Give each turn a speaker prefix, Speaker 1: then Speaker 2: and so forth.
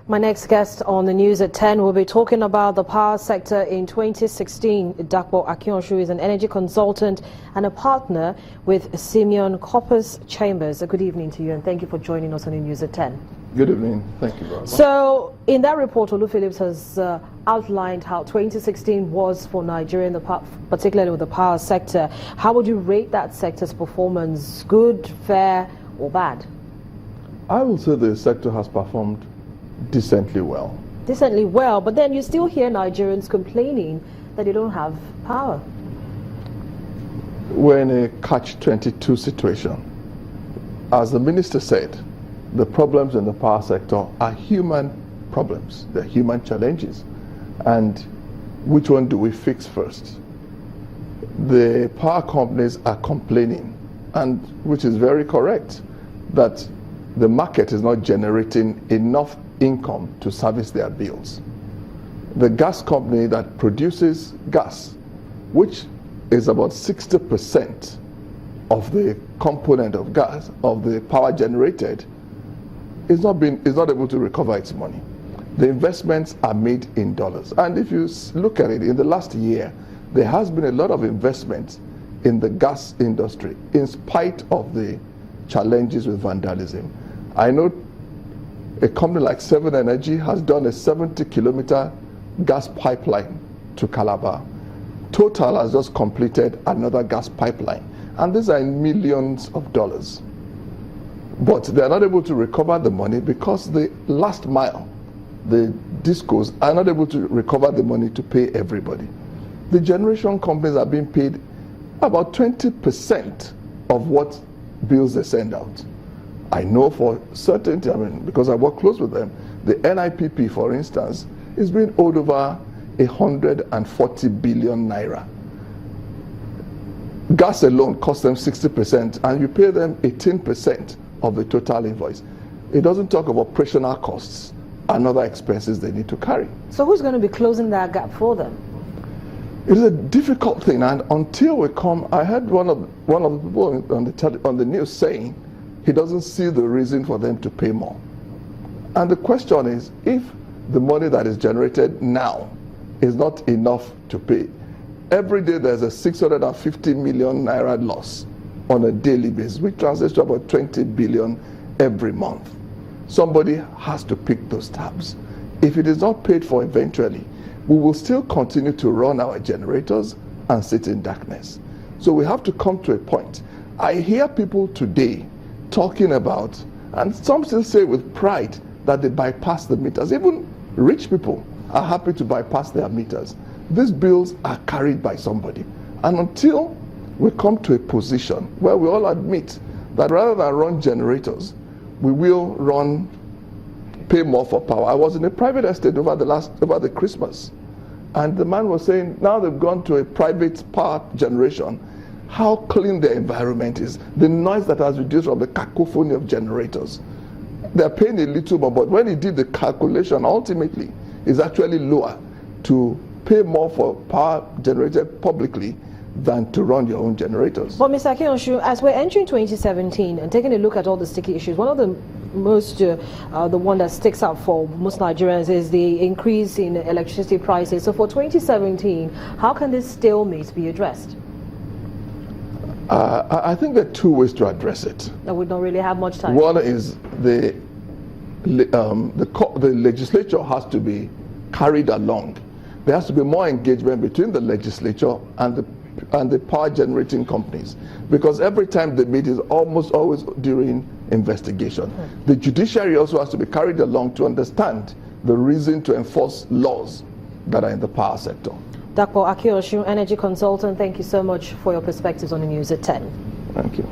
Speaker 1: My next guest on the news at 10 will be talking about the power sector in 2016. Dapo Akionshu is an energy consultant and a partner with Simeon Corpus Chambers. Good evening to you, and thank you for joining us on the news at 10.
Speaker 2: Good evening. Thank you very much.
Speaker 1: So, in that report, Olu Phillips has outlined how 2016 was for Nigeria, particularly with the power sector. How would you rate that sector's performance? Good, fair, or bad?
Speaker 2: I will say the sector has performed decently well.
Speaker 1: Decently well, but then you still hear Nigerians complaining that they don't have power.
Speaker 2: We're in a catch-22 situation. As the minister said, the problems in the power sector are human problems. They're human challenges. And which one do we fix first? The power companies are complaining, and which is very correct, that the market is not generating enough income to service their bills. The gas company that produces gas, which is about 60% of the component of gas, of the power generated, is not able to recover its money. The investments are made in dollars. And if you look at it, in the last year, there has been a lot of investment in the gas industry, in spite of the challenges with vandalism. I know a company like Seven Energy has done a 70-kilometer gas pipeline to Calabar. Total has just completed another gas pipeline, and these are in millions of dollars. But they are not able to recover the money because the last mile, the discos, are not able to recover the money to pay everybody. The generation companies are being paid about 20% of what bills they send out. I know for certainty, because I work close with them, the NIPP, for instance, is being owed over 140 billion naira. Gas alone costs them 60%, and you pay them 18% of the total invoice. It doesn't talk of operational costs and other expenses they need to carry.
Speaker 1: So who's going to be closing that gap for them?
Speaker 2: It is a difficult thing, and until we come, I heard one of the people on the news saying he doesn't see the reason for them to pay more. And the question is, if the money that is generated now is not enough to pay, every day there's a 650 million naira loss on a daily basis, which translates to about 20 billion every month. Somebody has to pick those tabs. If it is not paid for eventually, we will still continue to run our generators and sit in darkness. So we have to come to a point. I hear people today talking about, and some still say with pride, that they bypass the meters. Even rich people are happy to bypass their meters. These bills are carried by somebody. And until we come to a position where we all admit that rather than run generators, we will pay more for power. I was in a private estate over the Christmas, and the man was saying now they've gone to a private power generation, how clean the environment is, the noise that has reduced from the cacophony of generators. They're paying a little more, but when he did the calculation, ultimately, it's actually lower to pay more for power generated publicly than to run your own generators.
Speaker 1: But Mr. Akionshu, as we're entering 2017 and taking a look at all the sticky issues, one of the most, the one that sticks out for most Nigerians is the increase in electricity prices. So for 2017, how can this stalemate be addressed?
Speaker 2: I think there are two ways to address it.
Speaker 1: That we don't really have much time.
Speaker 2: One is the legislature has to be carried along. There has to be more engagement between the legislature and the power generating companies, because every time they meet is almost always during investigation. The judiciary also has to be carried along to understand the reason to enforce laws that are in the power sector.
Speaker 1: Dapo Akionshu, energy consultant, thank you so much for your perspectives on the news at 10.
Speaker 2: Thank you.